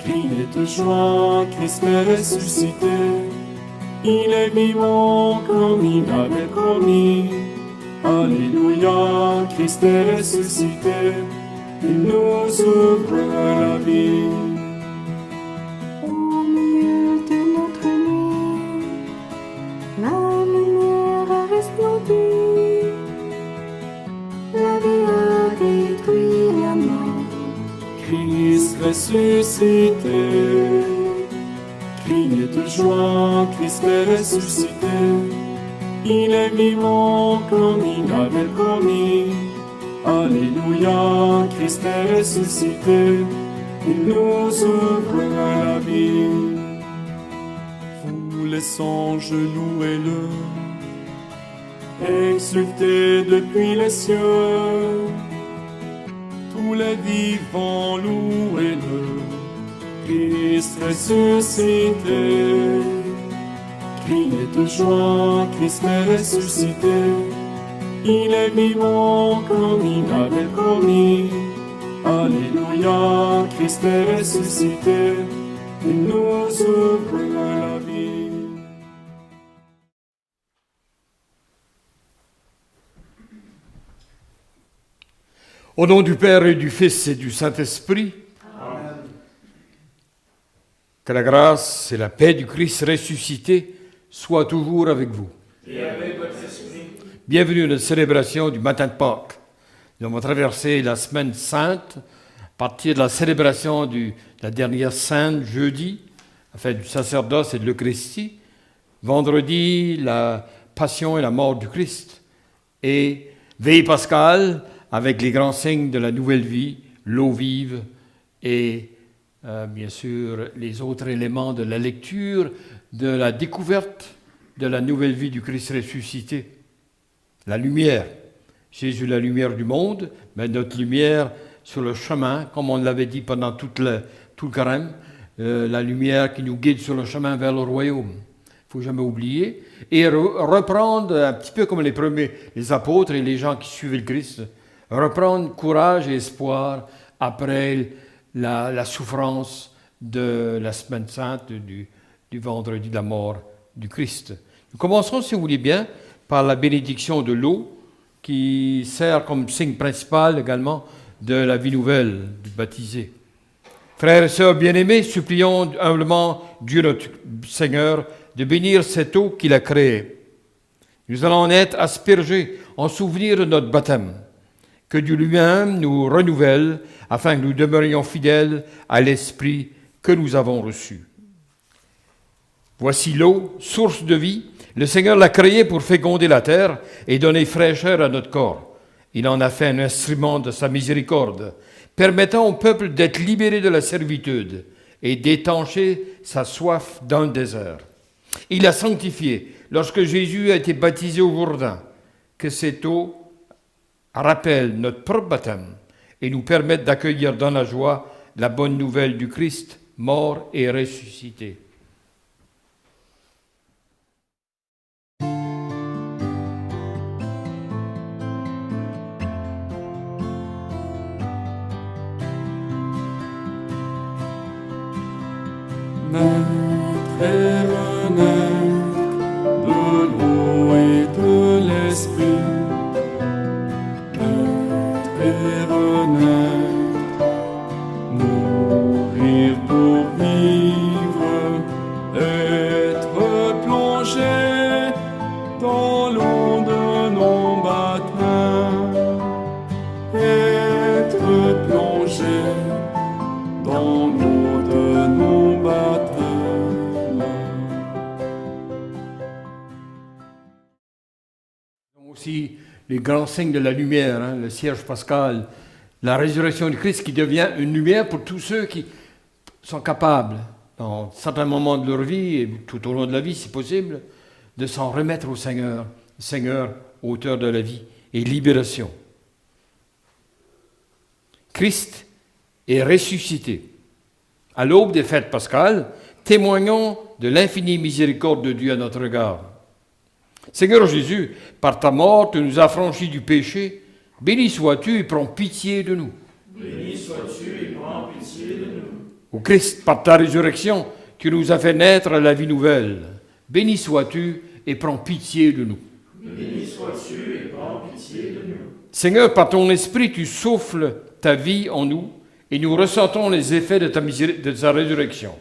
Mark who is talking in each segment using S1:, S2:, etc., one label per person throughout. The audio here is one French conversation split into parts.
S1: Criez de joie, Christ est ressuscité. Il est vivant comme il avait promis. Alléluia, Christ est ressuscité. Il nous ouvre la vie.
S2: Au milieu de notre nuit, la lumière a resplendi. La vie a détruit la mort.
S1: Christ ressuscité. Criez de joie, Christ est ressuscité. Il est vivant comme il avait promis. Alléluia, Christ est ressuscité. Il nous ouvre la vie. Vous les songes, louez-le. Exultez depuis les cieux. Tous les vivants, louez-le. Christ ressuscité. Criez de joie, Christ est ressuscité. Il est vivant comme il avait promis. Alléluia, Christ est ressuscité. Il nous ouvre la vie.
S3: Au nom du Père et du Fils et du Saint-Esprit, amen. Que la grâce et la paix du Christ ressuscité soient toujours avec vous.
S4: Et avec votre esprit.
S3: Bienvenue à la célébration du matin de Pâques. Nous avons traversé la semaine sainte, à partir de la célébration de la dernière sainte, jeudi, la fête du sacerdoce et de l'Eucharistie, vendredi, la passion et la mort du Christ, et veille pascale, avec les grands signes de la nouvelle vie, l'eau vive et bien sûr les autres éléments de la lecture, de la découverte de la nouvelle vie du Christ ressuscité. La lumière, Jésus est la lumière du monde, mais notre lumière sur le chemin, comme on l'avait dit pendant tout le carême, la lumière qui nous guide sur le chemin vers le royaume. Il ne faut jamais oublier. Et reprendre, un petit peu comme les apôtres et les gens qui suivaient le Christ, reprendre courage et espoir après la souffrance de la semaine sainte, du vendredi de la mort du Christ. Nous commencerons, si vous voulez bien, par la bénédiction de l'eau, qui sert comme signe principal également de la vie nouvelle du baptisé. Frères et sœurs bien-aimés, supplions humblement Dieu notre Seigneur de bénir cette eau qu'il a créée. Nous allons en être aspergés en souvenir de notre baptême. Que Dieu lui-même nous renouvelle afin que nous demeurions fidèles à l'Esprit que nous avons reçu. Voici l'eau, source de vie. Le Seigneur l'a créée pour féconder la terre et donner fraîcheur à notre corps. Il en a fait un instrument de sa miséricorde, permettant au peuple d'être libéré de la servitude et d'étancher sa soif dans le désert. Il l'a sanctifié lorsque Jésus a été baptisé au Jourdain, que cette eau rappelle notre propre baptême et nous permette d'accueillir dans la joie la bonne nouvelle du Christ, mort et ressuscité.
S1: Naître et renaître de l'eau et de l'esprit. Naître et renaître, mourir pour vivre, être plongé dans l'eau de nos baptêmes, être plongé dans l'eau de nos baptêmes.
S3: Aussi les grands signes de la lumière, le cierge pascal, la résurrection du Christ qui devient une lumière pour tous ceux qui sont capables, dans certains moments de leur vie et tout au long de la vie si possible, de s'en remettre au Seigneur, Seigneur, auteur de la vie et libération. Christ est ressuscité. À l'aube des fêtes pascales, témoignons de l'infinie miséricorde de Dieu à notre égard. Seigneur Jésus, par ta mort, tu nous as affranchis du péché. Béni sois-tu et prends pitié de nous.
S4: Béni sois-tu et prends pitié de nous.
S3: Ô Christ, par ta résurrection, tu nous as fait naître la vie nouvelle. Béni sois-tu et prends pitié de nous.
S1: Béni sois-tu et prends pitié de nous.
S3: Seigneur, par ton esprit, tu souffles ta vie en nous et nous ressentons les effets de ta résurrection.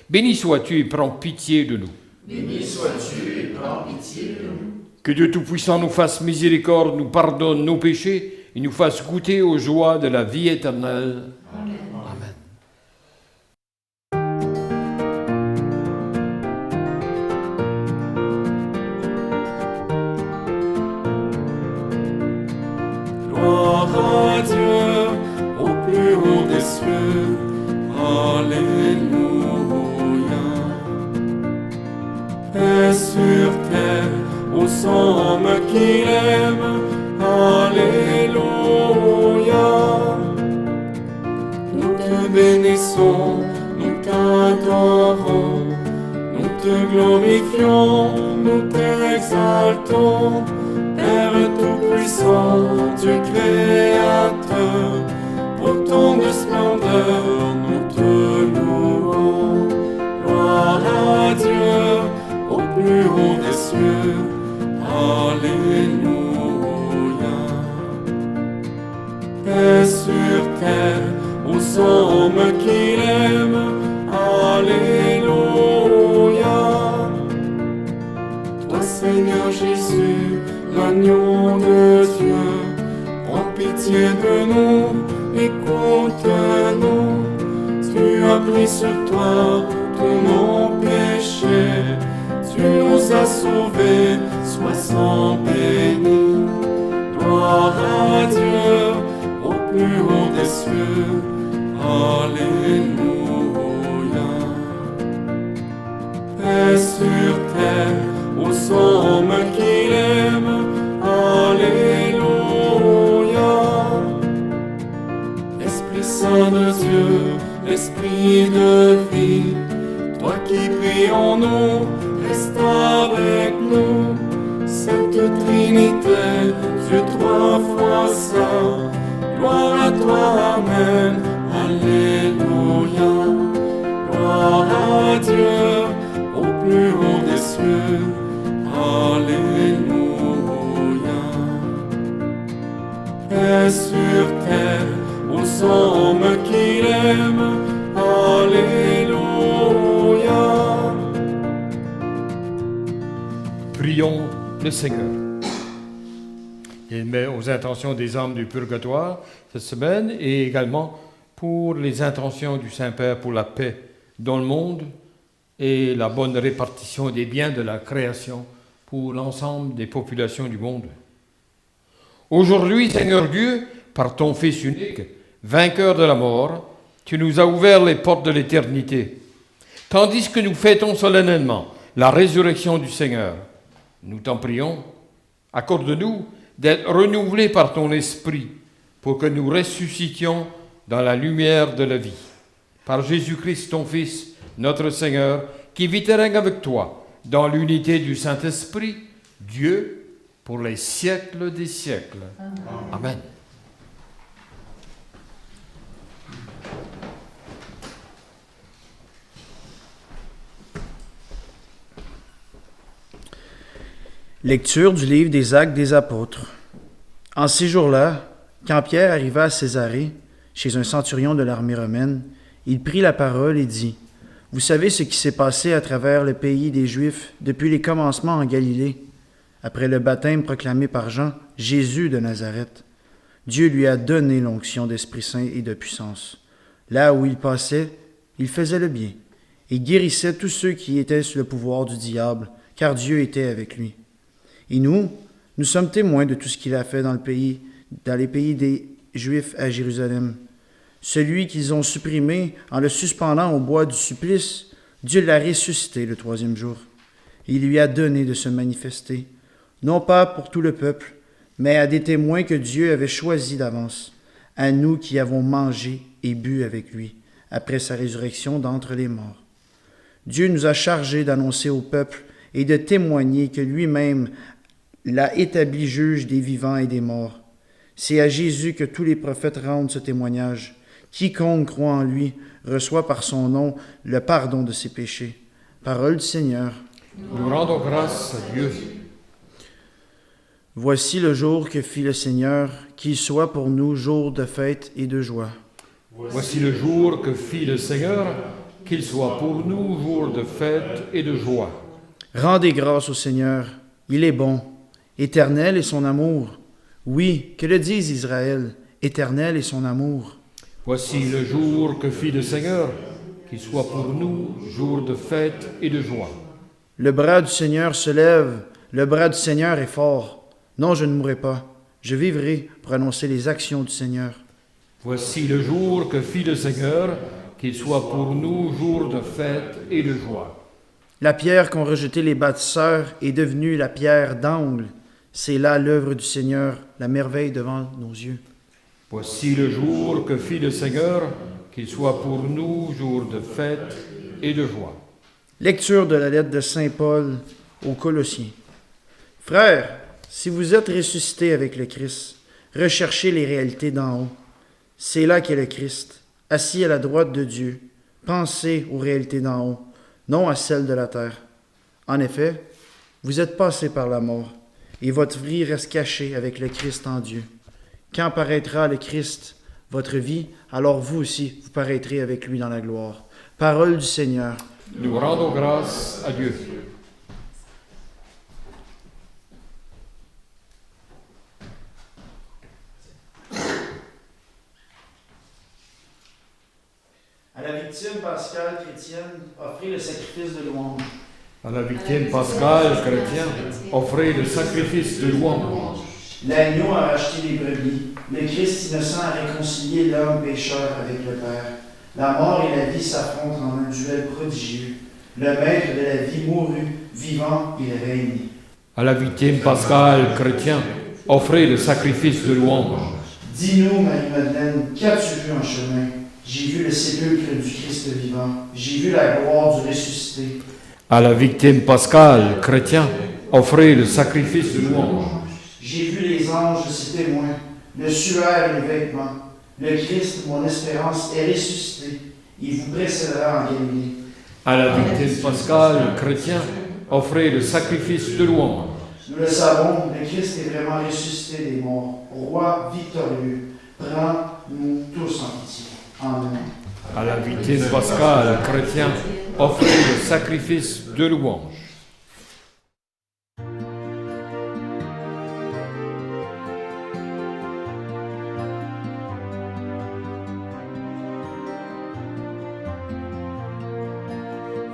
S3: Béni sois-tu et prends pitié de nous.
S1: Béni sois-tu et prends pitié de nous.
S3: Que Dieu Tout-Puissant nous fasse miséricorde, nous pardonne nos péchés et nous fasse goûter aux joies de la vie éternelle. Amen. Amen.
S1: Gloire à Dieu au plus haut des cieux. Alléluia. Paix sur terre aux hommes qu'il aime. Alléluia. Nous te bénissons, nous t'adorons, nous te glorifions, nous t'exaltons. Père Tout-Puissant, Dieu Créateur, autant de splendeur, nous te louons. Gloire à Dieu au plus haut des cieux. Alléluia. Paix sur terre aux hommes qu'il aime. Alléluia. Toi, Seigneur Jésus, l'agneau de Dieu, prends pitié de nous, écoute-nous. Tu as pris sur toi tous nos péchés, tu nous as sauvés, sois sans béni. Gloire à Dieu au plus haut des cieux. Alléluia. Paix sur terre aux hommes qu'il aime. Alléluia. Esprit Saint de Dieu, Esprit de vie, toi qui pries en nous, reste avec nous. Sainte Trinité, Dieu trois fois saint, gloire à toi, Amen. Alléluia. Gloire à Dieu au plus haut des cieux. Alléluia. Paix sur terre aux hommes qu'il aime. Alléluia.
S3: Prions le Seigneur. Il met aux intentions des âmes du purgatoire cette semaine et également pour les intentions du Saint-Père pour la paix dans le monde et la bonne répartition des biens de la création pour l'ensemble des populations du monde. Aujourd'hui, Seigneur Dieu, par ton Fils unique, vainqueur de la mort, tu nous as ouvert les portes de l'éternité. Tandis que nous fêtons solennellement la résurrection du Seigneur, nous t'en prions, accorde-nous d'être renouvelés par ton esprit pour que nous ressuscitions dans la lumière de la vie. Par Jésus-Christ, ton Fils, notre Seigneur, qui vit et règne avec toi dans l'unité du Saint-Esprit, Dieu, pour les siècles des siècles. Amen.
S4: Lecture du livre des Actes des Apôtres. En ces jours-là, quand Pierre arriva à Césarée, chez un centurion de l'armée romaine, il prit la parole et dit : « Vous savez ce qui s'est passé à travers le pays des Juifs depuis les commencements en Galilée, après le baptême proclamé par Jean, Jésus de Nazareth. Dieu lui a donné l'onction d'Esprit Saint et de puissance. Là où il passait, il faisait le bien et guérissait tous ceux qui étaient sous le pouvoir du diable, car Dieu était avec lui. Et nous sommes témoins de tout ce qu'il a fait dans les pays des Juifs à Jérusalem. Celui qu'ils ont supprimé en le suspendant au bois du supplice, Dieu l'a ressuscité le troisième jour. Et il lui a donné de se manifester, non pas pour tout le peuple, mais à des témoins que Dieu avait choisis d'avance, à nous qui avons mangé et bu avec lui, après sa résurrection d'entre les morts. Dieu nous a chargés d'annoncer au peuple et de témoigner que lui-même l'a établi juge des vivants et des morts. C'est à Jésus que tous les prophètes rendent ce témoignage, Quiconque croit en lui reçoit par son nom le pardon de ses péchés. Parole du Seigneur.
S3: Nous rendons grâce à Dieu.
S4: Voici le jour que fit le Seigneur, qu'il soit pour nous jour de fête et de joie.
S3: Voici le jour que fit le Seigneur, qu'il soit pour nous jour de fête et de joie.
S4: Rendez grâce au Seigneur, il est bon. Éternel est son amour. Oui, que le dise Israël, éternel est son amour.
S3: Voici le jour que fit le Seigneur, qu'il soit pour nous jour de fête et de joie.
S4: Le bras du Seigneur se lève, le bras du Seigneur est fort. Non, je ne mourrai pas, je vivrai pour annoncer les actions du Seigneur.
S3: Voici le jour que fit le Seigneur, qu'il soit pour nous jour de fête et de joie.
S4: La pierre qu'ont rejetée les bâtisseurs est devenue la pierre d'angle. C'est là l'œuvre du Seigneur, la merveille devant nos yeux.
S3: Voici le jour que fit le Seigneur, qu'il soit pour nous jour de fête et de joie.
S4: Lecture de la lettre de Saint Paul aux Colossiens. Frères, si vous êtes ressuscités avec le Christ, recherchez les réalités d'en haut. C'est là qu'est le Christ, assis à la droite de Dieu. Pensez aux réalités d'en haut, non à celles de la terre. En effet, vous êtes passés par la mort, et votre vie reste cachée avec le Christ en Dieu. Quand paraîtra le Christ, votre vie, alors vous aussi, vous paraîtrez avec lui dans la gloire. Parole du Seigneur.
S3: Nous rendons grâce à Dieu.
S4: À la victime pascale chrétienne, offrez le sacrifice de louange.
S3: À la victime pascale chrétienne, offrez le sacrifice de louange.
S4: L'agneau a racheté les brebis. Le Christ innocent a réconcilié l'homme pécheur avec le Père. La mort et la vie s'affrontent en un duel prodigieux. Le maître de la vie mourut, vivant, il règne.
S3: À la victime pascale chrétienne, offrez le sacrifice de louange.
S4: Dis-nous, Marie-Madeleine, qu'as-tu vu en chemin? J'ai vu le sépulcre du Christ vivant. J'ai vu la gloire du ressuscité.
S3: À la victime pascale chrétienne, offrez le sacrifice de louange.
S4: J'ai vu les anges, ses témoins, le suaire et les vêtements. Le Christ, mon espérance, est ressuscité. Il vous précédera en Galilée.
S3: À la victime pascale chrétienne, offrez le sacrifice de louange.
S4: Nous le savons, le Christ est vraiment ressuscité des morts. Roi victorieux, prends-nous tous en pitié. Amen.
S3: À la victime pascale chrétienne, offrez le sacrifice de louange.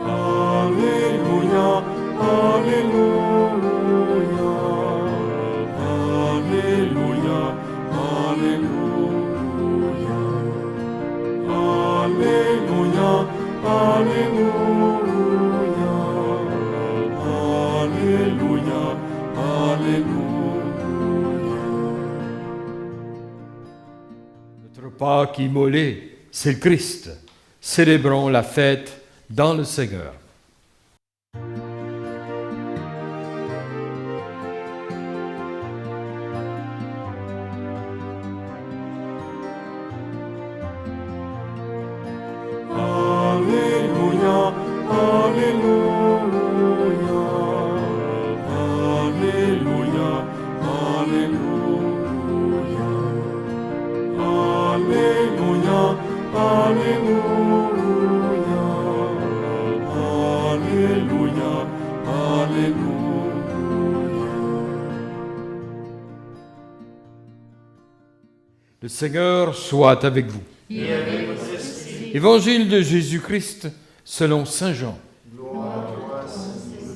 S1: Alléluia, Alléluia, Alléluia, Alléluia, Alléluia, Alléluia, Alléluia, Alléluia.
S3: Notre Pâque immolé, c'est le Christ. Célébrons la fête dans le Seigneur.
S1: Alléluia, Alléluia, Alléluia, Alléluia, Alléluia, Alléluia, Alléluia, Alléluia.
S3: Le Seigneur soit avec vous.
S4: Et avec votre esprit.
S3: Évangile de Jésus-Christ selon Saint Jean.
S4: Gloire à toi, Seigneur.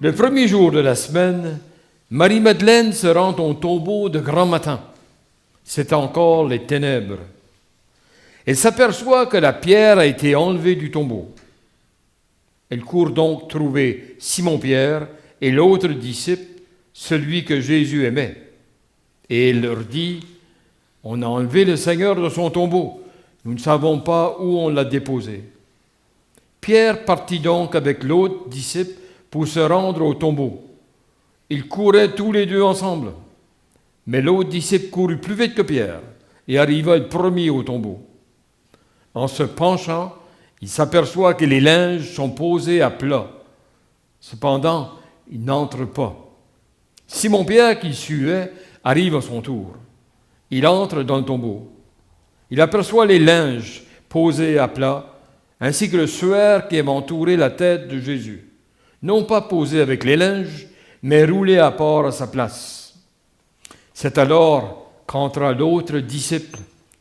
S3: Le premier jour de la semaine, Marie-Madeleine se rend au tombeau de grand matin. C'est encore les ténèbres. Elle s'aperçoit que la pierre a été enlevée du tombeau. Elle court donc trouver Simon-Pierre et l'autre disciple, celui que Jésus aimait. Et elle leur dit, « On a enlevé le Seigneur de son tombeau. Nous ne savons pas où on l'a déposé. » Pierre partit donc avec l'autre disciple pour se rendre au tombeau. Ils couraient tous les deux ensemble. Mais l'autre disciple courut plus vite que Pierre et arriva le premier au tombeau. En se penchant, il s'aperçoit que les linges sont posés à plat. Cependant, il n'entre pas. Simon-Pierre, qui suivait, arrive à son tour. Il entre dans le tombeau. Il aperçoit les linges posés à plat, ainsi que le suaire qui avait entouré la tête de Jésus. Non pas posé avec les linges, mais roulé à part à sa place. C'est alors qu'entra l'autre disciple,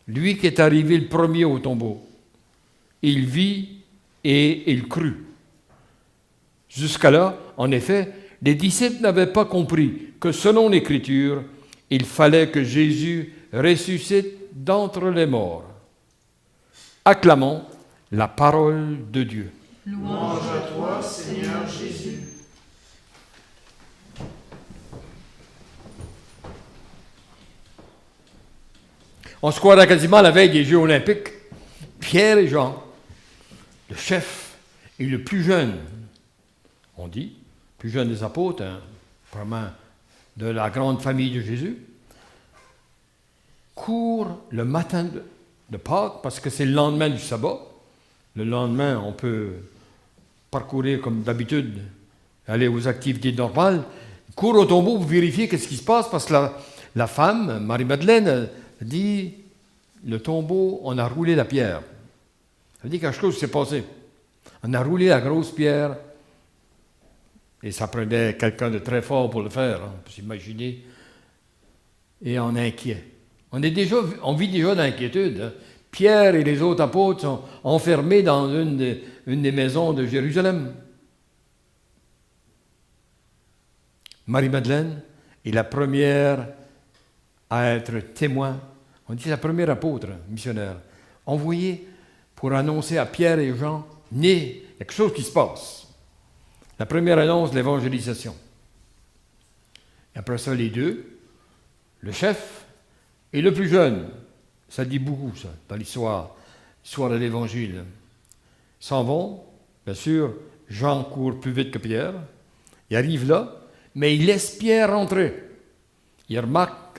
S3: lui qui est arrivé le premier au tombeau. Il vit et il crut. Jusqu'à là, en effet, les disciples n'avaient pas compris que selon l'Écriture, il fallait que Jésus ressuscite d'entre les morts. Acclamons la parole de Dieu.
S4: Louange à toi, Seigneur Jésus.
S3: On se croirait quasiment à la veille des Jeux olympiques. Pierre et Jean, le chef et le plus jeune, on dit, plus jeune des apôtres, vraiment de la grande famille de Jésus, courent le matin de Pâques, parce que c'est le lendemain du sabbat. Le lendemain, on peut parcourir comme d'habitude, aller aux activités normales. Ils courent au tombeau pour vérifier qu'est-ce qui se passe, parce que la femme, Marie-Madeleine, dit, le tombeau, on a roulé la pierre. Ça veut dire quelque chose s'est passé. On a roulé la grosse pierre, et ça prenait quelqu'un de très fort pour le faire, on peut s'imaginer, et on est inquiet. On vit déjà d'inquiétude. Hein. Pierre et les autres apôtres sont enfermés dans une des maisons de Jérusalem. Marie-Madeleine est la première à être témoin. On dit la première apôtre missionnaire, envoyée pour annoncer à Pierre et Jean, il y a quelque chose qui se passe. La première annonce de l'évangélisation. Et après ça, les deux, le chef et le plus jeune, ça dit beaucoup, ça, dans l'histoire de l'Évangile. Ils s'en vont, bien sûr, Jean court plus vite que Pierre, il arrive là, mais il laisse Pierre rentrer. Il remarque,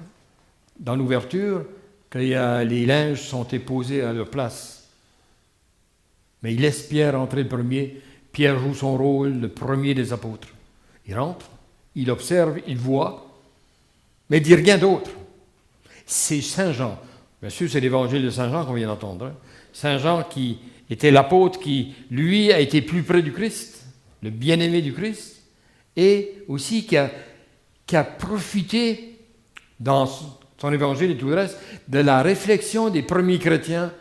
S3: dans l'ouverture, que les linges sont déposés à leur place. Mais il laisse Pierre rentrer le premier. Pierre joue son rôle, le premier des apôtres. Il rentre, il observe, il voit, mais il ne dit rien d'autre. C'est Saint Jean. Bien sûr, c'est l'évangile de Saint Jean qu'on vient d'entendre. Hein. Saint Jean qui était l'apôtre qui, lui, a été plus près du Christ, le bien-aimé du Christ, et aussi qui a profité dans son évangile et tout le reste de la réflexion des premiers chrétiens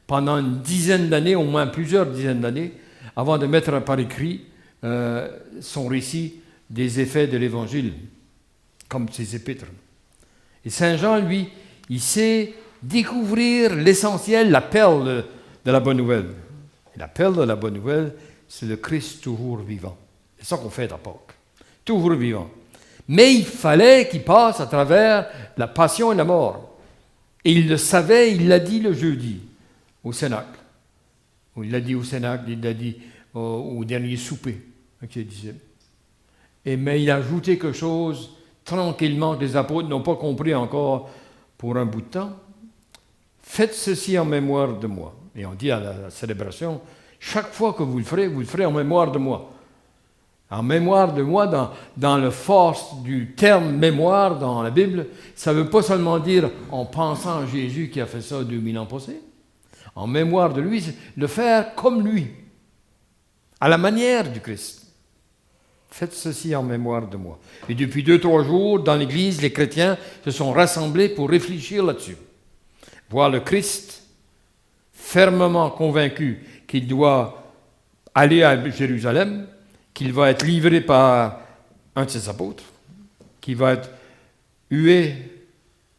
S3: pendant une dizaine d'années, au moins plusieurs dizaines d'années, avant de mettre par écrit son récit des effets de l'évangile, comme ses épîtres. Et Saint Jean, lui, il sait découvrir l'essentiel, la perle de la bonne nouvelle. Et la perle de la bonne nouvelle, c'est le Christ toujours vivant. C'est ça qu'on fait à Pâques. Toujours vivant. Mais il fallait qu'il passe à travers la passion et la mort. Et il le savait, il l'a dit le jeudi, au Cénacle. Il l'a dit au Cénacle, il l'a dit au dernier souper avec ses disciples. Mais il a ajouté quelque chose tranquillement que les apôtres n'ont pas compris encore pour un bout de temps. Faites ceci en mémoire de moi. Et on dit à la célébration, chaque fois que vous le ferez en mémoire de moi. En mémoire de moi, dans le force du terme mémoire dans la Bible, ça ne veut pas seulement dire en pensant à Jésus qui a fait ça 2000 ans passés. En mémoire de lui, c'est le faire comme lui, à la manière du Christ. Faites ceci en mémoire de moi. Et depuis 2-3 jours, dans l'Église, les chrétiens se sont rassemblés pour réfléchir là-dessus. Voir le Christ fermement convaincu qu'il doit aller à Jérusalem, qu'il va être livré par un de ses apôtres, qu'il va être hué,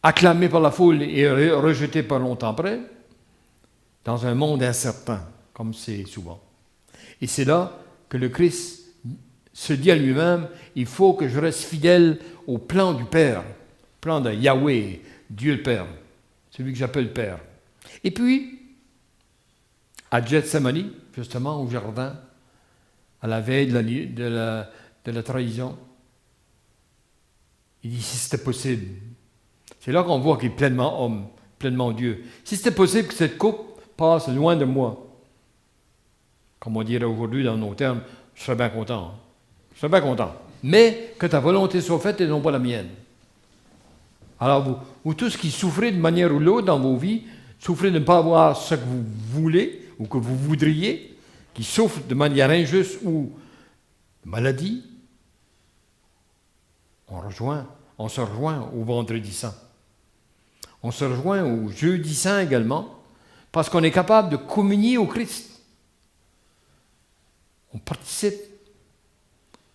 S3: acclamé par la foule et rejeté pas longtemps après, dans un monde incertain, comme c'est souvent. Et c'est là que le Christ se dit à lui-même, il faut que je reste fidèle au plan du Père, plan de Yahweh, Dieu le Père, celui que j'appelle Père. Et puis, à Gethsemane, justement, au jardin, à la veille de la trahison, il dit si c'était possible. C'est là qu'on voit qu'il est pleinement homme, pleinement Dieu. Si c'était possible que cette coupe passe loin de moi, comme on dirait aujourd'hui dans nos termes, je serais bien content. Je serais bien content. Mais que ta volonté soit faite et non pas la mienne. Alors, vous tous qui souffrez de manière ou l'autre dans vos vies, souffrez de ne pas avoir ce que vous voulez ou que vous voudriez, qui souffrent de manière injuste ou de maladie, on se rejoint au vendredi saint. On se rejoint au jeudi saint également, parce qu'on est capable de communier au Christ. On participe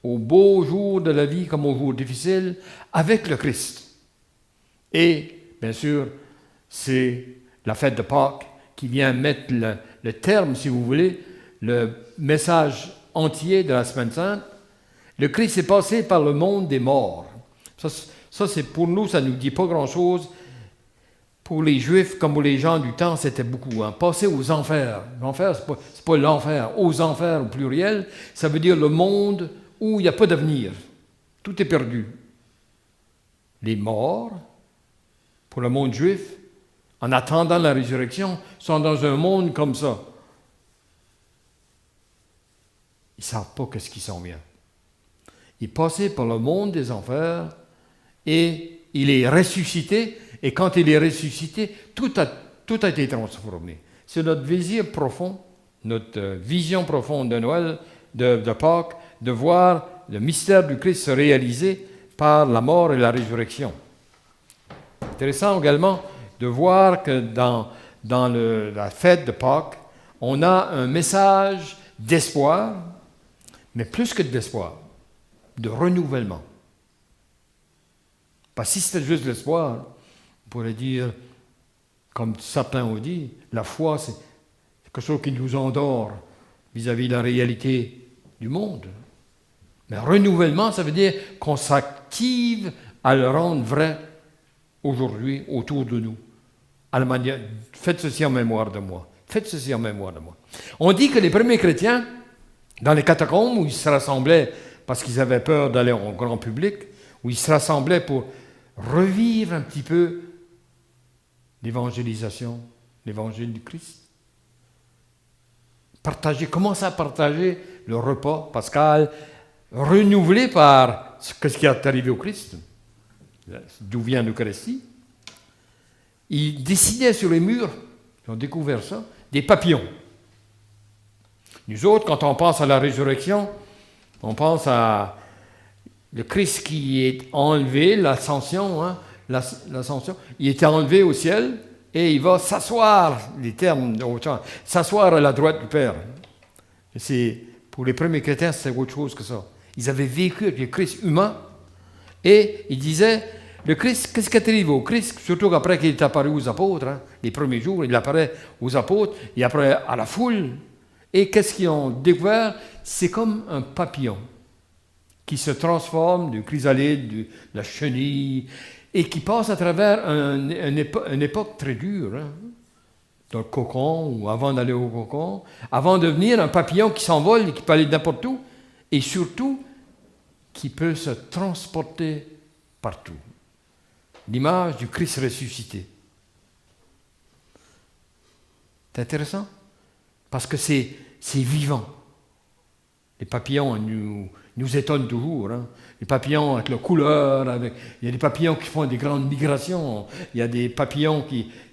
S3: aux beaux jours de la vie comme aux jours difficiles avec le Christ. Et, bien sûr, c'est la fête de Pâques qui vient mettre le terme, si vous voulez, le message entier de la Semaine Sainte. Le Christ est passé par le monde des morts. Ça c'est pour nous, ça ne nous dit pas grand-chose. Pour les Juifs, comme pour les gens du temps, c'était beaucoup. Passer aux enfers. L'enfer, c'est pas l'enfer. Aux enfers, au pluriel, ça veut dire le monde où il n'y a pas d'avenir. Tout est perdu. Les morts, pour le monde juif, en attendant la résurrection, sont dans un monde comme ça. Ils ne savent pas qu'est-ce qui s'en vient. Il est passé par le monde des enfers et il est ressuscité. Et quand il est ressuscité, tout a été transformé. C'est notre désir profond, notre vision profonde de Noël, de Pâques, de voir le mystère du Christ se réaliser par la mort et la résurrection. Intéressant également de voir que dans la fête de Pâques, on a un message d'espoir, mais plus que d'espoir, de renouvellement. Parce que si c'était juste l'espoir, on pourrait dire, comme certains ont dit, la foi, c'est quelque chose qui nous endort vis-à-vis de la réalité du monde. Mais renouvellement, ça veut dire qu'on s'active à le rendre vrai aujourd'hui autour de nous. À la manière, faites ceci en mémoire de moi. Faites ceci en mémoire de moi. On dit que les premiers chrétiens, dans les catacombes où ils se rassemblaient parce qu'ils avaient peur d'aller au grand public, où ils se rassemblaient pour revivre un petit peu l'évangélisation, l'évangile du Christ. Commencer à partager le repas pascal, renouvelé par ce qui est arrivé au Christ, d'où vient l'Eucharistie. Ils dessinaient sur les murs, ils ont découvert ça, des papillons. Nous autres, quand on pense à la résurrection, on pense à le Christ qui est enlevé, l'ascension, l'ascension, il était enlevé au ciel et il va s'asseoir, les termes, s'asseoir à la droite du Père. Pour les premiers chrétiens, c'était autre chose que ça. Ils avaient vécu avec le Christ humain et ils disaient, le Christ, qu'est-ce qui est arrivé au Christ, surtout qu'après qu'il est apparu aux apôtres, les premiers jours, il apparaît aux apôtres, et après à la foule. Et qu'est-ce qu'ils ont découvert? C'est comme un papillon qui se transforme du chrysalide, de la chenille, et qui passe à travers une époque très dure, dans le cocon, ou avant d'aller au cocon, avant de devenir un papillon qui s'envole et qui peut aller n'importe où, et surtout, qui peut se transporter partout. L'image du Christ ressuscité. C'est intéressant, parce que c'est vivant. Les papillons nous étonnent toujours. Les papillons avec leurs couleurs, il y a des papillons qui font des grandes migrations, il y a des papillons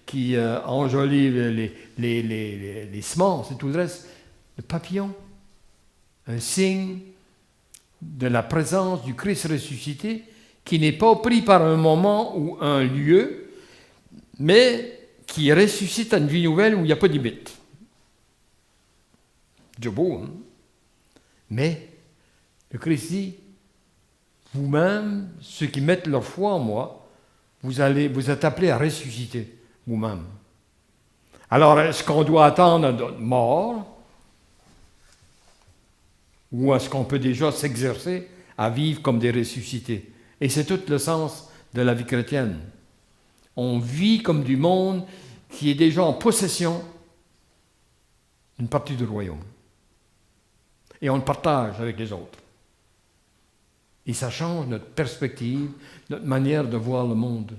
S3: qui enjolivent les semences et tout le reste. Le papillon, un signe de la présence du Christ ressuscité, qui n'est pas pris par un moment ou un lieu, mais qui ressuscite à une vie nouvelle où il n'y a pas de limite. C'est beau, hein? Mais le Christ dit, vous-même, ceux qui mettent leur foi en moi, vous êtes appelés à ressusciter vous-même. Alors, est-ce qu'on doit attendre notre mort, ou est-ce qu'on peut déjà s'exercer à vivre comme des ressuscités? Et c'est tout le sens de la vie chrétienne. On vit comme du monde qui est déjà en possession d'une partie du royaume. Et on le partage avec les autres. Et ça change notre perspective, notre manière de voir le monde.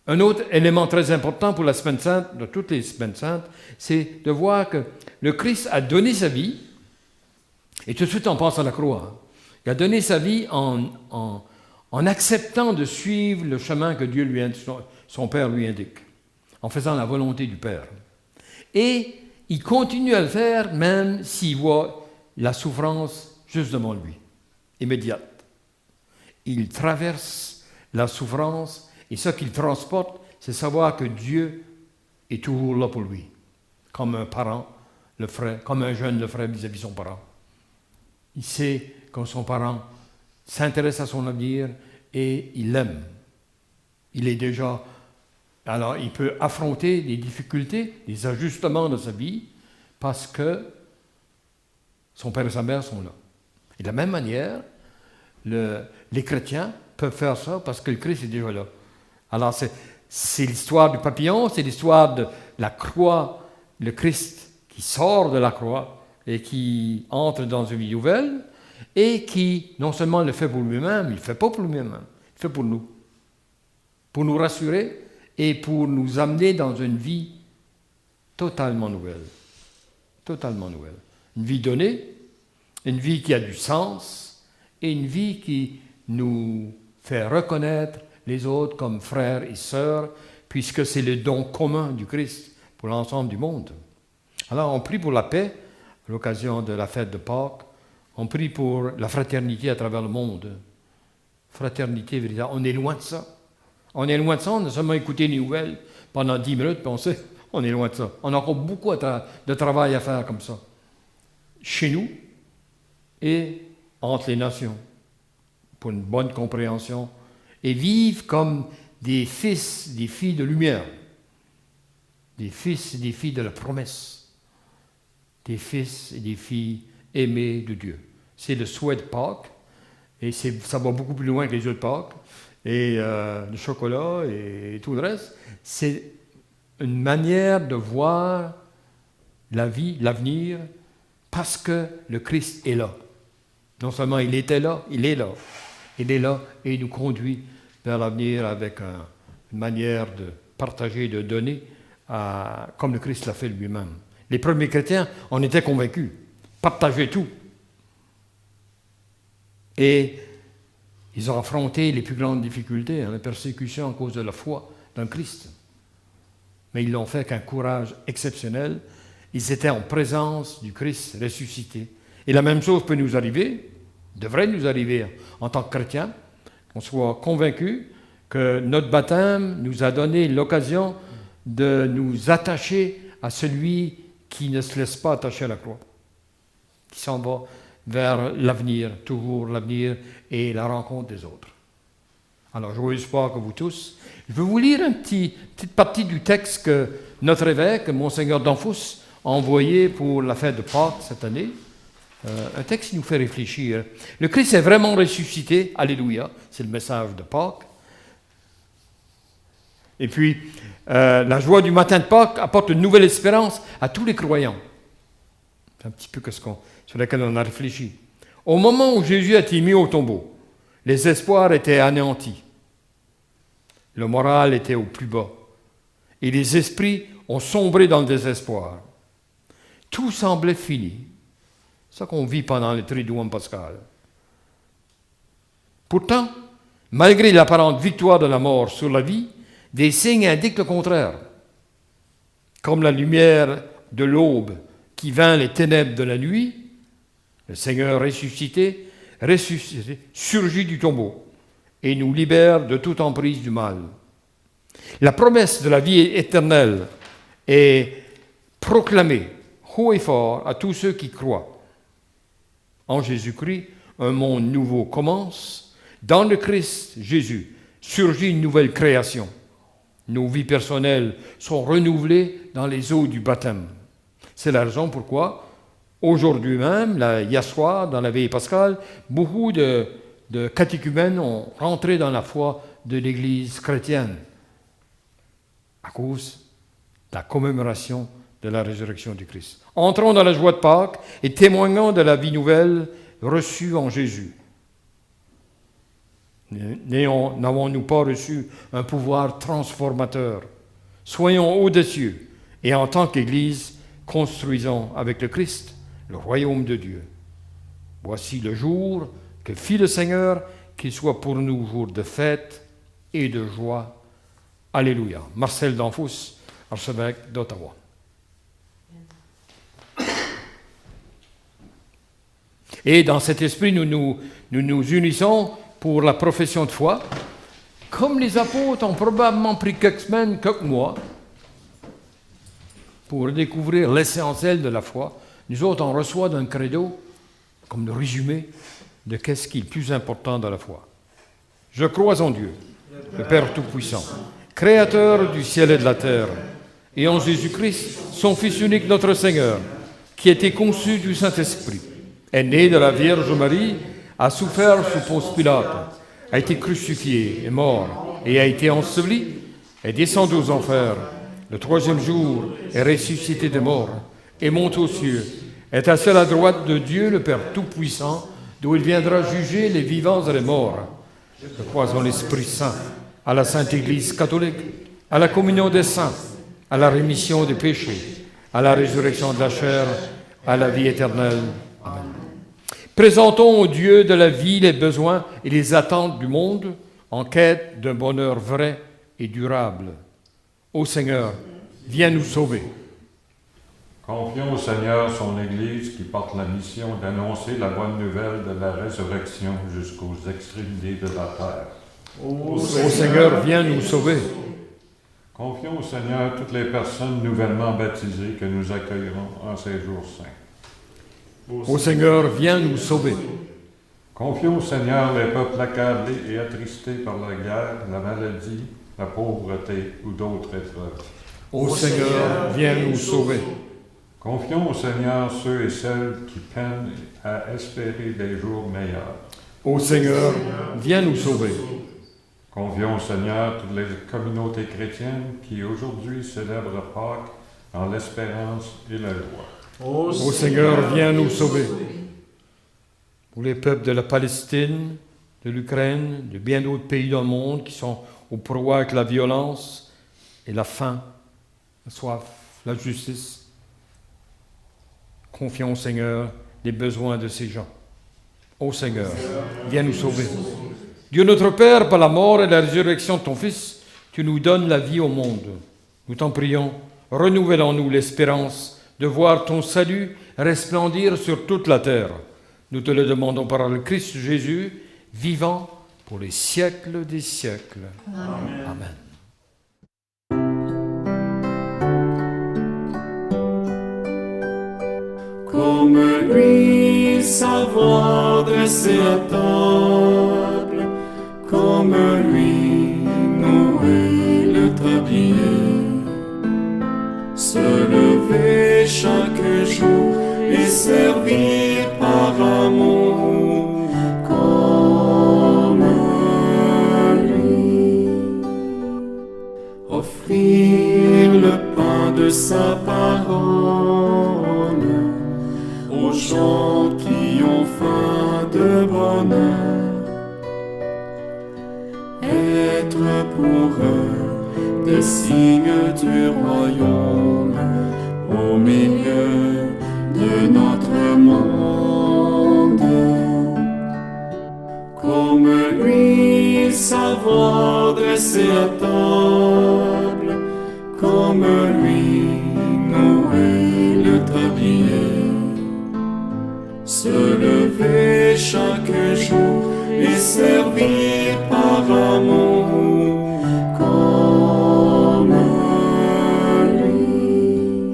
S3: Un autre élément très important pour la Semaine Sainte, de toutes les Semaines Saintes, c'est de voir que le Christ a donné sa vie, et tout de suite on pense à la croix. Il a donné sa vie en acceptant de suivre le chemin que Dieu son Père lui indique, en faisant la volonté du Père. Et il continue à le faire même s'il voit la souffrance juste devant lui, immédiate. Il traverse la souffrance et ce qu'il transporte, c'est savoir que Dieu est toujours là pour lui, comme un parent le ferait, comme un jeune le ferait vis-à-vis de son parent. Il sait que son parent s'intéresse à son avenir et il l'aime. Il est déjà... Alors, il peut affronter des difficultés, des ajustements de sa vie, parce que son père et sa mère sont là. Et de la même manière, les chrétiens peuvent faire ça parce que le Christ est déjà là. Alors, c'est l'histoire du papillon, c'est l'histoire de la croix, le Christ qui sort de la croix et qui entre dans une vie nouvelle, et qui, non seulement le fait pour lui-même, il ne le fait pas pour lui-même, il le fait pour nous rassurer et pour nous amener dans une vie totalement nouvelle. Totalement nouvelle. Une vie donnée, une vie qui a du sens, et une vie qui nous fait reconnaître les autres comme frères et sœurs, puisque c'est le don commun du Christ pour l'ensemble du monde. Alors on prie pour la paix, à l'occasion de la fête de Pâques. On prie pour la fraternité à travers le monde. Fraternité véritable. On est loin de ça. On est loin de ça. On a seulement écouté les nouvelles pendant 10 minutes, puis on sait, on est loin de ça. On a encore beaucoup de travail à faire comme ça. Chez nous et entre les nations, pour une bonne compréhension, et vivre comme des fils, des filles de lumière, des fils et des filles de la promesse, des fils et des filles aimés de Dieu. C'est le souhait de Pâques, et ça va beaucoup plus loin que les œufs de Pâques, et le chocolat et tout le reste. C'est une manière de voir la vie, l'avenir, parce que le Christ est là. Non seulement il était là, il est là. Il est là et il nous conduit vers l'avenir avec une manière de partager, de donner, comme le Christ l'a fait lui-même. Les premiers chrétiens en étaient convaincus, partageaient tout. Et ils ont affronté les plus grandes difficultés, la persécution à cause de la foi dans le Christ. Mais ils l'ont fait avec un courage exceptionnel. Ils étaient en présence du Christ ressuscité. Et la même chose peut nous arriver, devrait nous arriver en tant que chrétiens, qu'on soit convaincus que notre baptême nous a donné l'occasion de nous attacher à celui qui ne se laisse pas attacher à la croix, qui s'en va vers l'avenir, toujours l'avenir et la rencontre des autres. Alors, joyeux Pâques à vous tous. Je vais vous lire une petite partie du texte que notre évêque, Monseigneur Danfous, a envoyé pour la fête de Pâques cette année. Un texte qui nous fait réfléchir. Le Christ est vraiment ressuscité, alléluia, c'est le message de Pâques. Et puis, la joie du matin de Pâques apporte une nouvelle espérance à tous les croyants. C'est un petit peu sur lequel on a réfléchi. Au moment où Jésus a été mis au tombeau, les espoirs étaient anéantis. Le moral était au plus bas. Et les esprits ont sombré dans le désespoir. Tout semblait fini. C'est ça qu'on vit pendant le Triduum pascal. Pourtant, malgré l'apparente victoire de la mort sur la vie, des signes indiquent le contraire. Comme la lumière de l'aube qui vainc les ténèbres de la nuit, le Seigneur ressuscité, surgit du tombeau et nous libère de toute emprise du mal. La promesse de la vie éternelle est proclamée haut et fort à tous ceux qui croient. En Jésus-Christ, un monde nouveau commence. Dans le Christ Jésus surgit une nouvelle création. Nos vies personnelles sont renouvelées dans les eaux du baptême. C'est la raison pourquoi, aujourd'hui même, hier soir, dans la veille pascale, beaucoup de catéchumènes ont rentré dans la foi de l'Église chrétienne à cause de la commémoration de la résurrection du Christ. Entrons dans la joie de Pâques et témoignons de la vie nouvelle reçue en Jésus. N'avons-nous pas reçu un pouvoir transformateur? Soyons audacieux et en tant qu'Église, construisons avec le Christ le royaume de Dieu. Voici le jour que fit le Seigneur, qu'il soit pour nous jour de fête et de joie. Alléluia. Marcel Danfous, archevêque d'Ottawa. Et dans cet esprit, nous nous unissons pour la profession de foi. Comme les apôtres ont probablement pris quelques semaines, quelques mois, pour découvrir l'essentiel de la foi, nous autres, on reçoit d'un credo, comme le résumé, de qu'est-ce qui est le plus important dans la foi. Je crois en Dieu, le Père Tout-Puissant, Créateur du ciel et de la terre, et en Jésus-Christ, son Fils unique, notre Seigneur, qui a été conçu du Saint-Esprit, est né de la Vierge Marie, a souffert sous Ponce Pilate, a été crucifié, est mort, et a été enseveli, est descendu aux enfers, le troisième jour est ressuscité des morts, et monte aux cieux, est assis à la droite de Dieu, le Père Tout-Puissant, d'où il viendra juger les vivants et les morts. Je crois en l'Esprit Saint, à la Sainte Église catholique, à la communion des saints, à la rémission des péchés, à la résurrection de la chair, à la vie éternelle. Amen. Présentons au Dieu de la vie les besoins et les attentes du monde en quête d'un bonheur vrai et durable. Ô Seigneur, viens nous sauver.
S5: Confions au Seigneur son Église qui porte la mission d'annoncer la bonne nouvelle de la résurrection jusqu'aux extrémités de la terre.
S3: Ô Seigneur, viens nous sauver.
S5: Confions au Seigneur toutes les personnes nouvellement baptisées que nous accueillerons en ces jours saints.
S3: Ô Seigneur, viens nous sauver.
S5: Confions au Seigneur les peuples accablés et attristés par la guerre, la maladie, la pauvreté ou d'autres épreuves.
S3: Ô Seigneur, viens nous sauver.
S5: Confions au Seigneur ceux et celles qui peinent à espérer des jours meilleurs.
S3: Ô Seigneur, viens nous sauver.
S5: Confions au Seigneur toutes les communautés chrétiennes qui aujourd'hui célèbrent Pâques en l'espérance et la joie.
S3: Ô Seigneur, viens nous sauver. Pour les peuples de la Palestine, de l'Ukraine, de bien d'autres pays dans le monde qui sont au proie avec la violence et la faim, la soif, la justice. Confions au Seigneur les besoins de ces gens. Ô Seigneur, viens nous sauver. Dieu notre Père, par la mort et la résurrection de ton Fils, tu nous donnes la vie au monde. Nous t'en prions, renouvelle en nous l'espérance de voir ton salut resplendir sur toute la terre. Nous te le demandons par le Christ Jésus, vivant pour les siècles des siècles. Amen. Amen.
S1: Comme lui, savoir dresser à table, comme lui, nouer le tablier, se lever chaque jour et servir par amour, comme lui, offrir le pain de sa parole aux gens qui ont faim de bonheur, être pour eux des signes du royaume au milieu de notre monde. Comme lui, savoir dresser à table, comme lui, nouer le tablier, se lever chaque jour et servir par amour, comme lui,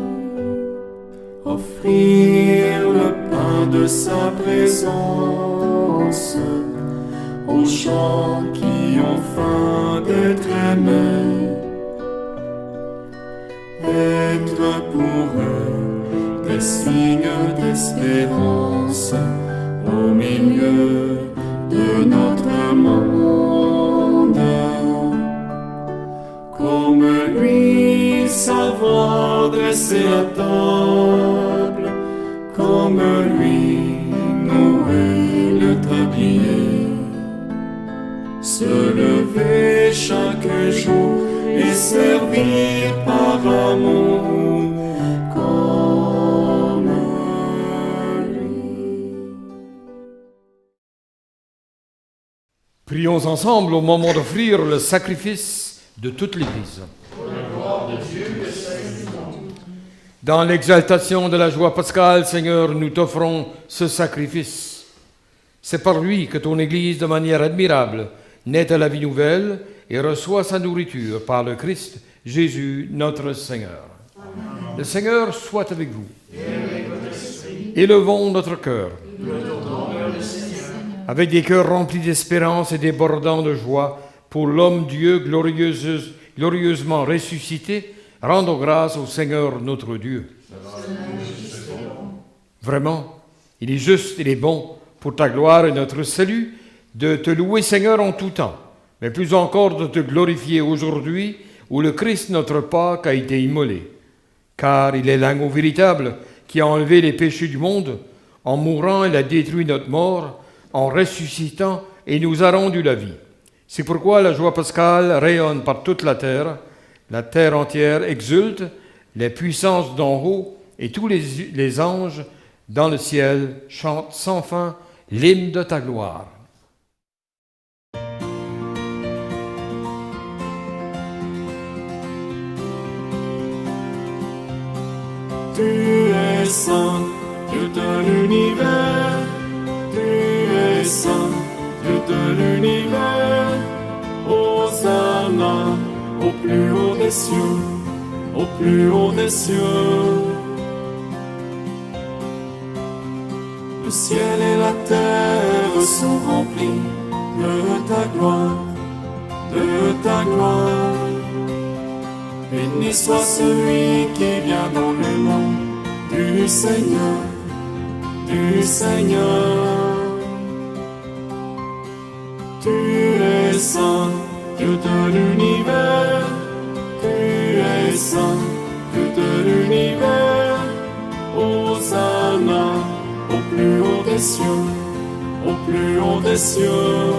S1: offrir le pain de sa présence aux gens qui ont faim d'être aimés, être pour eux des signes d'espérance au milieu de notre monde. Comme lui, savoir dresser à table, comme lui, nouer le tablier, offrir par amour comme lui.
S3: Prions ensemble au moment d'offrir le sacrifice de toute l'Église. Dans l'exaltation de la joie pascale, Seigneur, nous t'offrons ce sacrifice. C'est par lui que ton Église, de manière admirable, naît à la vie nouvelle et reçoit sa nourriture par le Christ, Jésus, notre Seigneur. Amen. Le Seigneur soit avec vous. Élevons notre cœur. Avec des cœurs remplis d'espérance et débordants de joie, pour l'homme Dieu glorieusement ressuscité, rendons grâce au Seigneur notre Dieu. Vraiment, il est juste, il est bon, pour ta gloire et notre salut, de te louer, Seigneur, en tout temps, mais plus encore de te glorifier aujourd'hui, où le Christ, notre Pâque, a été immolé. Car il est l'agneau véritable qui a enlevé les péchés du monde. En mourant, il a détruit notre mort, en ressuscitant, et nous a rendu la vie. C'est pourquoi la joie pascale rayonne par toute la terre entière exulte, les puissances d'en haut et tous les anges dans le ciel chantent sans fin l'hymne de ta gloire.
S1: Tu es saint, Dieu de l'univers. Tu es saint, Dieu de l'univers. Hosanna au plus haut des cieux, au plus haut des cieux. Le ciel et la terre sont remplis de ta gloire, de ta gloire. Béni soit celui qui vient dans le nom du Seigneur, du Seigneur. Tu es saint, Dieu de l'univers. Tu es saint, Dieu de l'univers. Hosanna au plus haut des cieux, au plus haut des cieux.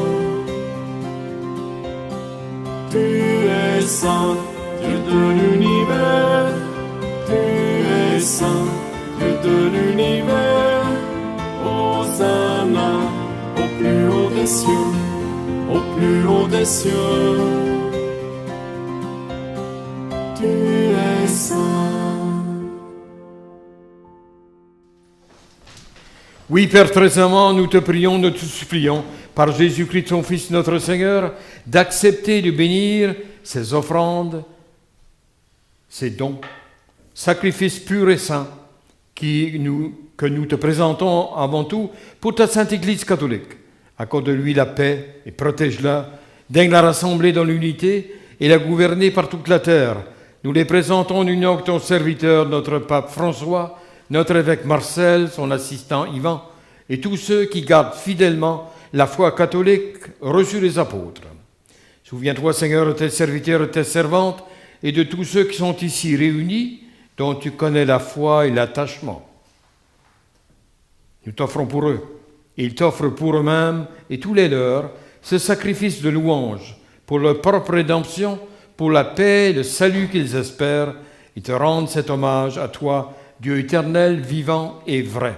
S1: Tu es saint, Dieu de l'univers. Tu es saint, Dieu de l'univers. Hosanna au plus haut des cieux, au plus haut des cieux. Tu es saint.
S3: Oui, Père très aimant, nous te prions, nous te supplions, par Jésus-Christ, ton Fils, notre Seigneur, d'accepter de bénir ces offrandes, ces dons, sacrifices purs et saints, que nous te présentons avant tout pour ta Sainte Église catholique. Accorde-lui la paix et protège-la, daigne la rassembler dans l'unité et la gouverner par toute la terre. Nous les présentons en union avec ton serviteur, notre pape François, notre évêque Marcel, son assistant Ivan, et tous ceux qui gardent fidèlement la foi catholique reçue des apôtres. Souviens-toi, Seigneur, de tes serviteurs et de tes servantes, et de tous ceux qui sont ici réunis, dont tu connais la foi et l'attachement. Nous t'offrons pour eux, et ils t'offrent pour eux-mêmes et tous les leurs, ce sacrifice de louange, pour leur propre rédemption, pour la paix et le salut qu'ils espèrent, et te rendent cet hommage à toi, Dieu éternel, vivant et vrai.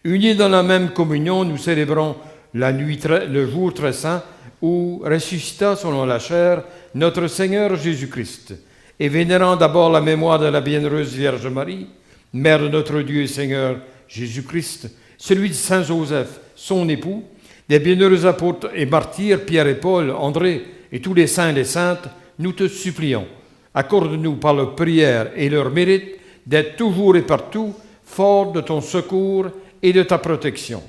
S3: Unis dans la même communion, nous célébrons le jour très saint où ressuscita selon la chair notre Seigneur Jésus-Christ, et vénérant d'abord la mémoire de la bienheureuse Vierge Marie, Mère de notre Dieu et Seigneur Jésus-Christ, celui de Saint Joseph, son époux, des bienheureux apôtres et martyrs Pierre et Paul, André et tous les saints et les saintes, nous te supplions, accorde-nous par leur prière et leur mérite d'être toujours et partout forts de ton secours et de ta protection.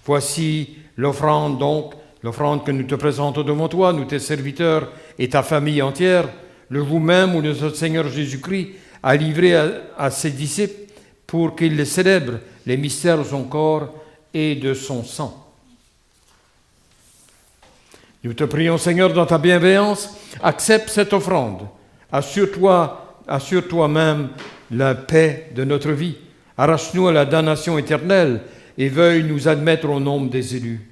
S3: Voici l'offrande donc, l'offrande que nous te présentons devant toi, nous tes serviteurs et ta famille entière, le jour même où notre Seigneur Jésus-Christ a livré à ses disciples pour qu'ils célèbrent les mystères de son corps et de son sang. Nous te prions, Seigneur, dans ta bienveillance, accepte cette offrande. Assure-toi même la paix de notre vie. Arrache-nous à la damnation éternelle et veuille nous admettre au nombre des élus.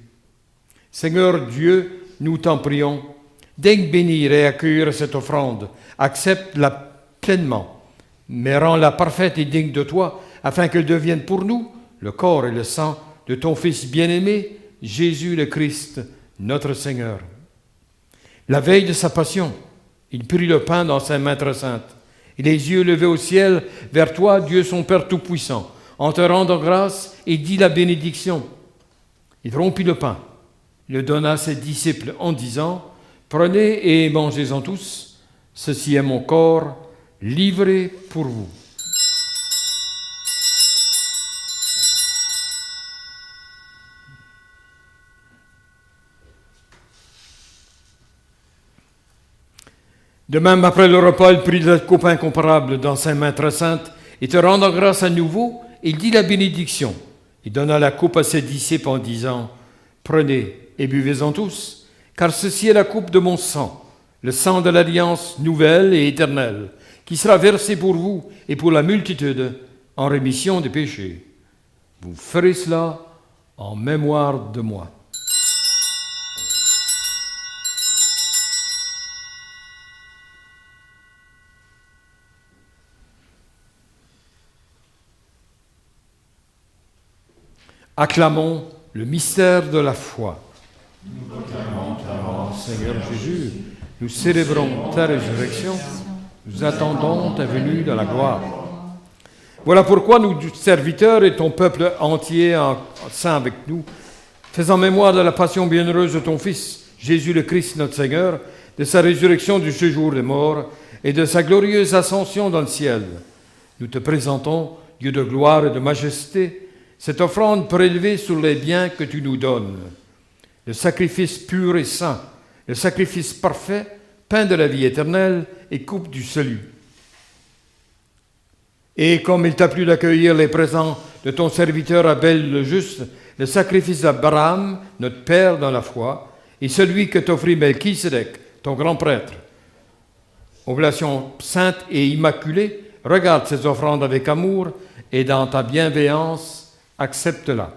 S3: Seigneur Dieu, nous t'en prions, Daigne bénir et accueillir cette offrande. Accepte-la pleinement, mais rends-la parfaite et digne de toi, afin qu'elle devienne pour nous le corps et le sang de ton Fils bien-aimé, Jésus le Christ, notre Seigneur. La veille de sa passion, il prit le pain dans sa main très sainte, et les yeux levés au ciel vers toi, Dieu son Père Tout-Puissant, en te rendant grâce, et dit la bénédiction. Il rompit le pain, le donna à ses disciples en disant, « Prenez et mangez-en tous, ceci est mon corps, livré pour vous. » De même, après le repas, il prit la coupe incomparable dans ses mains très saintes, et te rendant grâce à nouveau, il dit la bénédiction. Il donna la coupe à ses disciples en disant, « Prenez et buvez-en tous, car ceci est la coupe de mon sang, le sang de l'alliance nouvelle et éternelle, qui sera versé pour vous et pour la multitude en rémission des péchés. Vous ferez cela en mémoire de moi. » Acclamons le mystère de la foi. Nous proclamons ta mort, Seigneur Jésus. Nous célébrons ta résurrection. Nous attendons ta venue dans la gloire. Voilà pourquoi nous, serviteurs et ton peuple entier en saint avec nous, faisant mémoire de la passion bienheureuse de ton Fils, Jésus le Christ notre Seigneur, de sa résurrection du séjour des morts et de sa glorieuse ascension dans le ciel, nous te présentons, Dieu de gloire et de majesté, cette offrande prélevée sur les biens que tu nous donnes, le sacrifice pur et saint, le sacrifice parfait, pain de la vie éternelle et coupe du salut. Et comme il t'a plu d'accueillir les présents de ton serviteur Abel le juste, le sacrifice d'Abraham, notre père dans la foi, et celui que t'offrit Melchisédek, ton grand prêtre, oblation sainte et immaculée, regarde ces offrandes avec amour et dans ta bienveillance, accepte-la.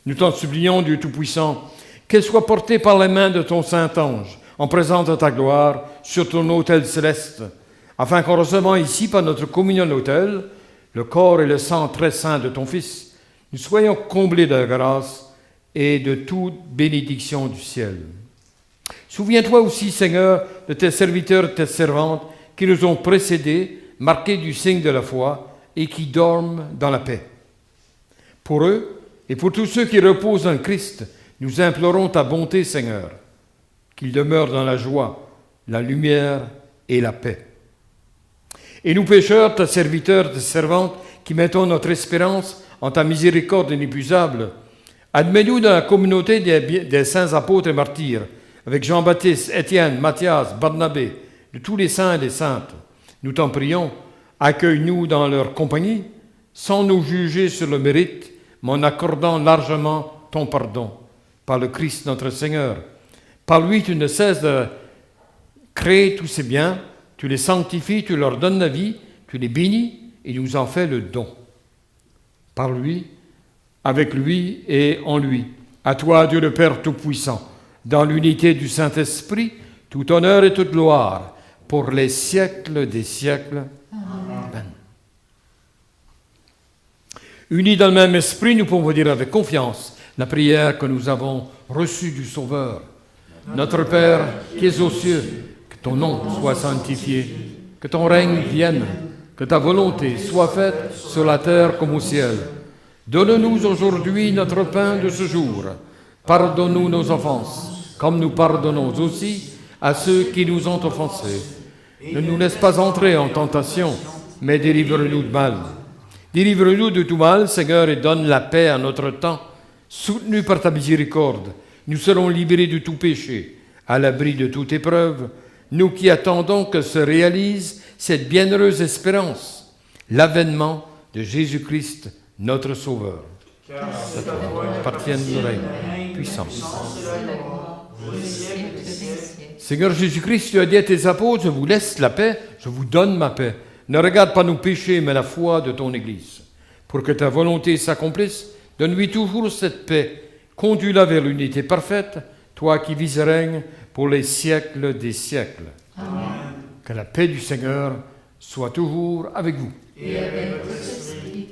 S3: Nous t'en supplions, Dieu Tout-Puissant, qu'elle soit portée par les mains de ton Saint-Ange, en présence de ta gloire, sur ton autel céleste, afin qu'en recevant ici, par notre communion d'autel, le corps et le sang très saint de ton Fils, nous soyons comblés de grâce et de toute bénédiction du ciel. Souviens-toi aussi, Seigneur, de tes serviteurs et tes servantes qui nous ont précédés, marqués du signe de la foi et qui dorment dans la paix. Pour eux et pour tous ceux qui reposent en Christ, nous implorons ta bonté, Seigneur, qu'ils demeurent dans la joie, la lumière et la paix. Et nous pécheurs, tes serviteurs, tes servantes, qui mettons notre espérance en ta miséricorde inépuisable, admets-nous dans la communauté des saints apôtres et martyrs, avec Jean-Baptiste, Étienne, Matthias, Barnabé, de tous les saints et les saintes. Nous t'en prions, accueille-nous dans leur compagnie, sans nous juger sur le mérite, mais en accordant largement ton pardon, par le Christ notre Seigneur. Par lui, tu ne cesses de créer tous ces biens, tu les sanctifies, tu leur donnes la vie, tu les bénis et nous en fais le don. Par lui, avec lui et en lui. À toi, Dieu le Père Tout-Puissant, dans l'unité du Saint-Esprit, tout honneur et toute gloire, pour les siècles des siècles. Amen. Unis dans le même esprit, nous pouvons dire avec confiance la prière que nous avons reçue du Sauveur. Notre Père, qui es aux cieux, que ton nom soit sanctifié, que ton règne vienne, que ta volonté soit faite sur la terre comme au ciel. Donne-nous aujourd'hui notre pain de ce jour. Pardonne-nous nos offenses, comme nous pardonnons aussi à ceux qui nous ont offensés. Ne nous laisse pas entrer en tentation, mais délivre-nous de mal. Délivre-nous de tout mal, Seigneur, et donne la paix à notre temps. Soutenus par ta miséricorde, nous serons libérés de tout péché, à l'abri de toute épreuve, nous qui attendons que se réalise cette bienheureuse espérance, l'avènement de Jésus-Christ, notre Sauveur. Car à toi appartiennent le règne, puissance. Seigneur Jésus-Christ, tu as dit à tes apôtres, je vous laisse la paix, je vous donne ma paix. Ne regarde pas nos péchés, mais la foi de ton Église. Pour que ta volonté s'accomplisse, Donne-lui toujours cette paix. Conduis-la vers l'unité parfaite, toi qui vis et règnes pour les siècles des siècles.
S2: Amen.
S3: Que la paix du Seigneur soit toujours avec vous.
S2: Et avec votre esprit.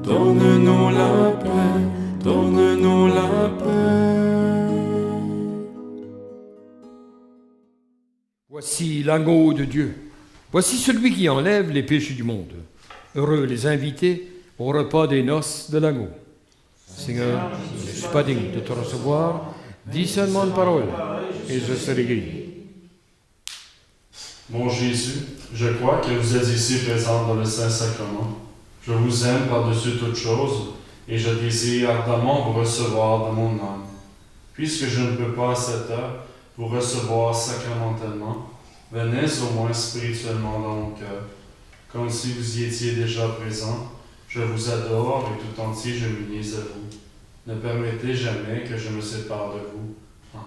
S1: Donne-nous la paix, donne-nous la paix.
S3: Voici l'agneau de Dieu. Voici celui qui enlève les péchés du monde. Heureux les invités au repas des noces de l'agneau. Seigneur, je ne suis pas digne de te recevoir. Dis seulement une parole et je serai guéri.
S6: Mon Jésus, je crois que vous êtes ici présent dans le Saint-Sacrement. Je vous aime par-dessus toute chose et je désire ardemment vous recevoir dans mon âme. Puisque je ne peux pas à cette heure vous recevoir sacramentellement, venez au moins spirituellement dans mon cœur. Comme si vous y étiez déjà présent, je vous adore et tout entier je m'unis à vous. Ne permettez jamais que je me sépare de vous. Amen.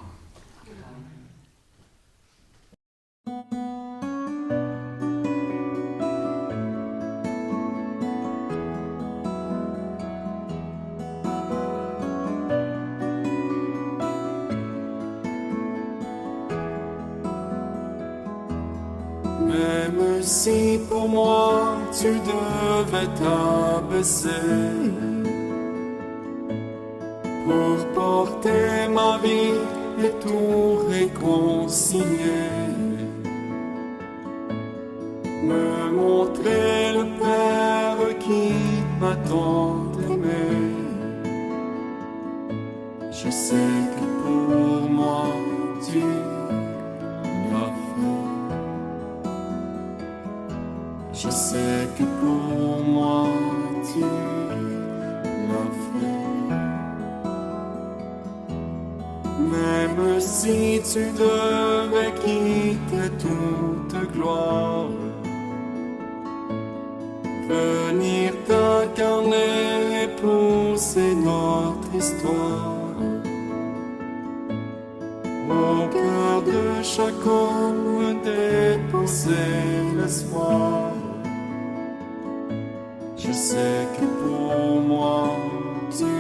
S1: Même si pour moi tu devais t'abaisser pour porter ma vie et tout réconcilier, me montrer le Père qui m'a tant aimé. Je sais que pour moi tu l'as fait. Je sais que pour moi tu l'as fait. Même si tu devais quitter toute gloire, venir t'incarner et pousser notre histoire au cœur de chaque homme, déposer l'espoir. Je sais que pour moi tu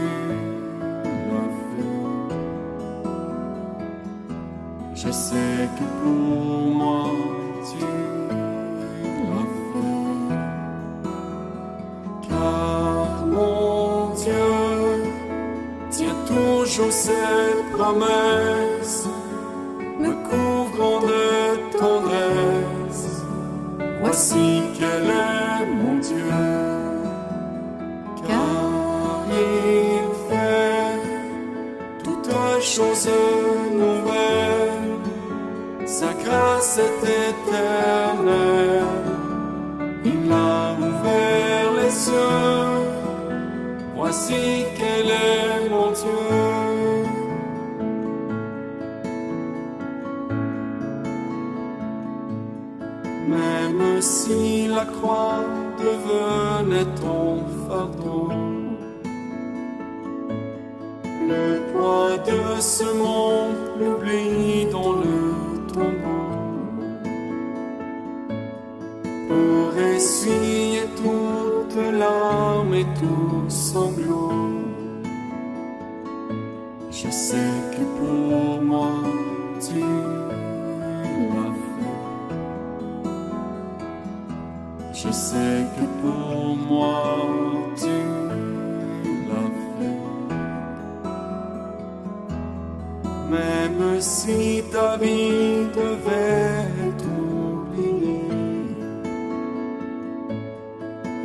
S1: l'as fait. Je sais que pour moi tu l'as fait. Car mon Dieu tient toujours ses promesses, me couvrant de tendresse. Voici quel est mon Dieu. Chose nouvelle, sa grâce est éternelle. Il a ouvert les cieux, voici quel est mon Dieu. Même si la croix devenait ton fardeau, Le poids de ce monde, l'oubli dans le tombeau, pour essuyer toute larme et tout sanglot. Je sais que pour moi tu l'as fait. Je sais que pour moi tu l'as fait. Même si ta vie devait t'oublier,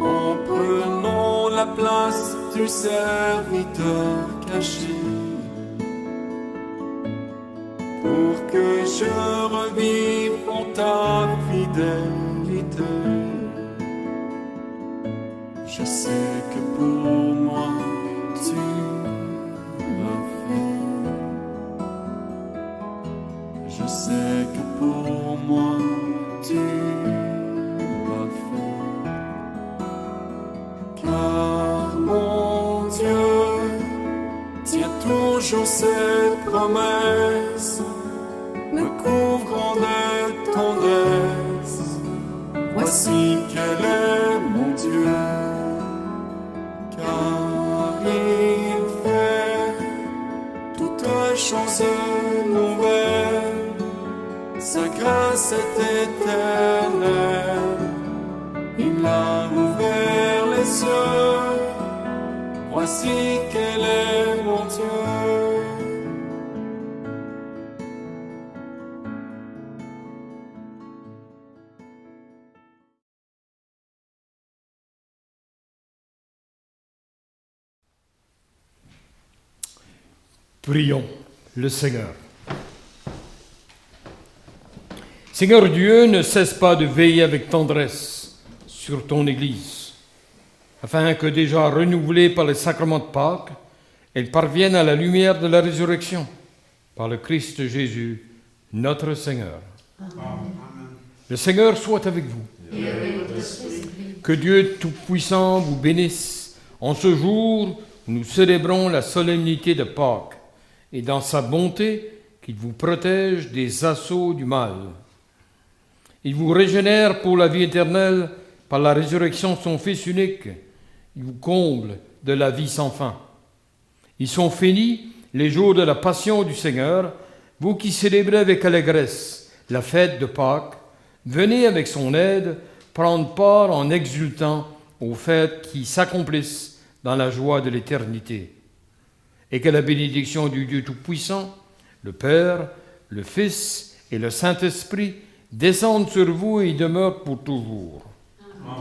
S1: en prenant la place du serviteur caché, pour que je revive en ta fidélité. Je sais que pour moi tu l'as fait. Je sais que pour moi tu l'as fait. Car mon Dieu tient toujours ses promesses, me couvrant de tendresse. Voici quel est mon Dieu, car il fait toutes choses nouvelles. Sa grâce est éternelle, il a ouvert les yeux. Voici quel est mon Dieu.
S3: Prions le Seigneur. Seigneur Dieu, ne cesse pas de veiller avec tendresse sur ton Église, afin que déjà renouvelée par le sacrement de Pâques, elle parvienne à la lumière de la résurrection, par le Christ Jésus, notre Seigneur. Amen. Le Seigneur soit avec vous.
S2: Et avec votre esprit.
S3: Que Dieu Tout-Puissant vous bénisse en ce jour où nous célébrons la solennité de Pâques, et dans sa bonté, qu'il vous protège des assauts du mal. Il vous régénère pour la vie éternelle par la résurrection de son Fils unique. Il vous comble de la vie sans fin. Ils sont finis les jours de la passion du Seigneur. Vous qui célébrez avec allégresse la fête de Pâques, venez avec son aide prendre part en exultant aux fêtes qui s'accomplissent dans la joie de l'éternité. Et que la bénédiction du Dieu Tout-Puissant, le Père, le Fils et le Saint-Esprit descendent sur vous et y demeurent pour toujours. Amen.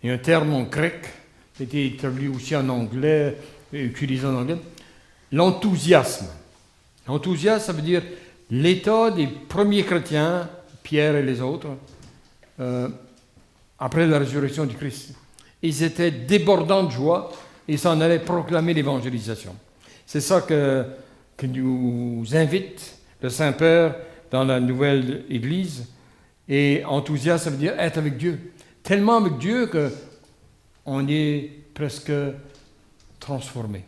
S3: Il y a un terme en grec, qui a été traduit aussi en anglais, utilisé en anglais, l'enthousiasme. L'enthousiasme, ça veut dire l'état des premiers chrétiens, Pierre et les autres, après la résurrection du Christ. Ils étaient débordants de joie et s'en allaient proclamer l'évangélisation. C'est ça que nous invite le Saint-Père dans la nouvelle Église. Et enthousiasme, ça veut dire être avec Dieu. Tellement avec Dieu qu'on est presque transformé.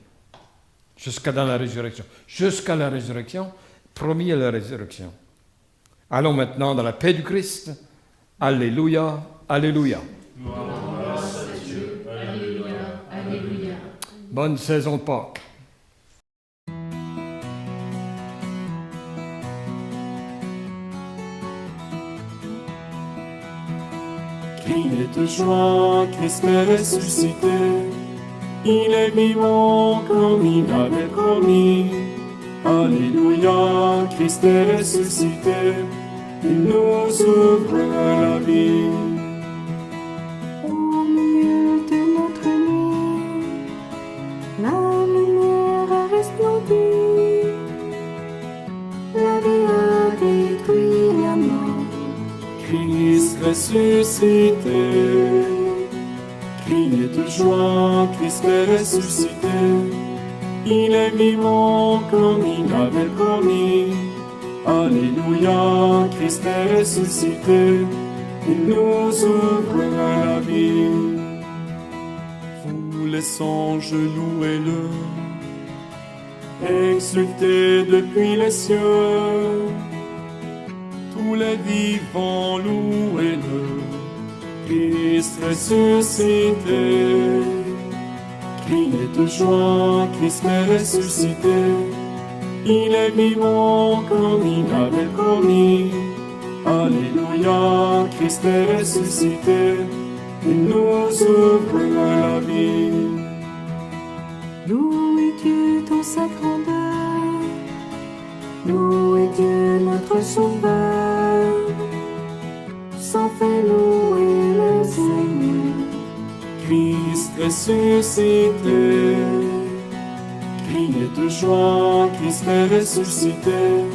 S3: Jusqu'à dans la résurrection. Jusqu'à la résurrection, promis à la résurrection. Allons maintenant dans la paix du Christ. Alléluia, alléluia.
S2: Grâce à Dieu, alléluia, alléluia.
S3: Bonne saison de Pâques.
S1: Criez de joie, Christ est ressuscité. Il est vivant comme il avait promis. Alléluia, Christ est ressuscité. Il nous ouvre la vie.
S7: Au milieu de notre nuit, la lumière a resplendi. La vie a détruit la mort.
S1: Christ ressuscité. Criez de joie, Christ est ressuscité. Il est vivant comme il avait promis. Alléluia, Christ est ressuscité. Il nous ouvre la vie. Vous les anges, louez-le. exultez depuis les cieux. Tous les vivants louez-le, Christ ressuscité. Criez de joie, Christ est ressuscité. Il est vivant comme il avait promis. Alléluia, Christ est ressuscité. Il nous ouvre la vie.
S7: Louez Dieu dans sa grandeur, louez Dieu notre Sauveur, sans fait louer le Seigneur.
S1: Christ ressuscité. Criez de joie, Christ est ressuscité.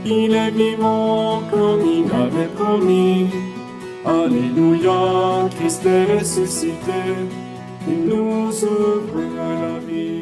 S1: Il est vivant comme il avait promis. Alléluia, Christ est ressuscité. Il nous ouvre la vie.